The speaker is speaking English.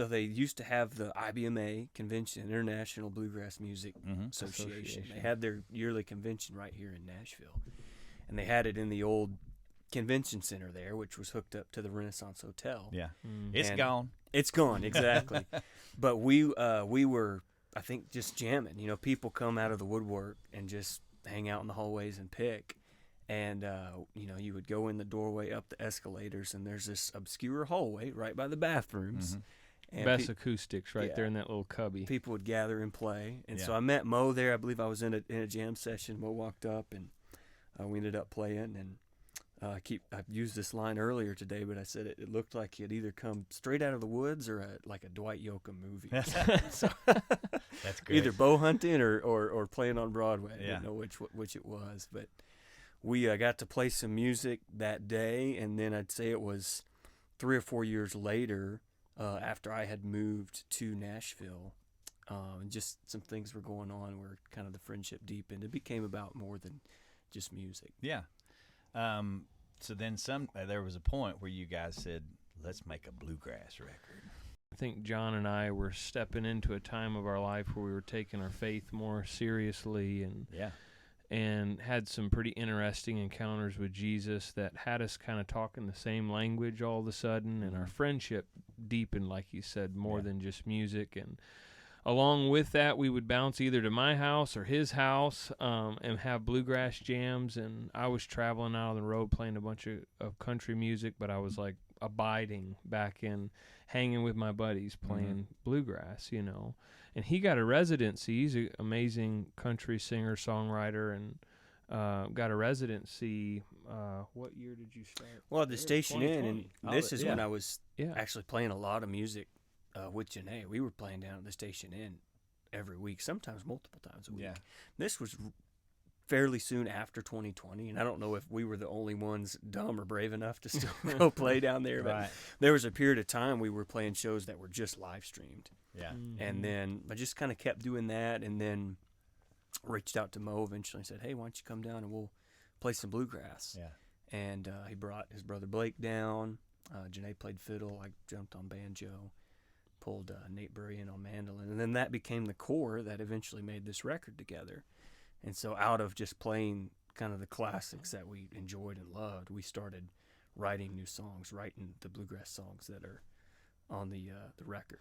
So they used to have the IBMA convention, International Bluegrass Music Association. They had their yearly convention right here in Nashville, and they had it in the old convention center there, which was hooked up to the Renaissance Hotel. Yeah, it's gone. It's gone, exactly. But we were, I think, just jamming. You know, people come out of the woodwork and just hang out in the hallways and pick. And, you know, you would go in the doorway up the escalators, and there's this obscure hallway right by the bathrooms. And best acoustics right there in that little cubby. People would gather and play. And so I met Mo there. I believe I was in a jam session. Mo walked up, and we ended up playing. And I've used this line earlier today, but I said it looked like he had either come straight out of the woods or like a Dwight Yoakam movie. So That's great. Either bow hunting or playing on Broadway. I didn't know which it was, but we got to play some music that day, and then I'd say it was 3 or 4 years later, after I had moved to Nashville, and just some things were going on where kind of the friendship deepened. It became about more than just music. Yeah. So then there was a point where you guys said, let's make a bluegrass record. I think John and I were stepping into a time of our life where we were taking our faith more seriously and had some pretty interesting encounters with Jesus that had us kind of talking the same language all of a sudden, and our friendship deepened, like you said, more than just music. And along with that, we would bounce either to my house or his house and have bluegrass jams. And I was traveling out on the road playing a bunch of country music, but I was like abiding back in hanging with my buddies playing bluegrass, you know. And he got a residency. He's an amazing country singer, songwriter, and got a residency. What year did you start? Well, the Station Inn, and this is when I was actually playing a lot of music with Janae. We were playing down at the Station Inn every week, sometimes multiple times a week. Yeah. This was fairly soon after 2020, and I don't know if we were the only ones dumb or brave enough to still go play down there, but there was a period of time we were playing shows that were just live streamed. Yeah. And then I just kind of kept doing that, and then reached out to Mo eventually and said, hey, why don't you come down and we'll play some bluegrass. Yeah. And he brought his brother Blake down. Janae played fiddle. I jumped on banjo, pulled Nate Burry in on mandolin. And then that became the core that eventually made this record together. And so out of just playing kind of the classics that we enjoyed and loved, we started writing new songs, writing the bluegrass songs that are on the record.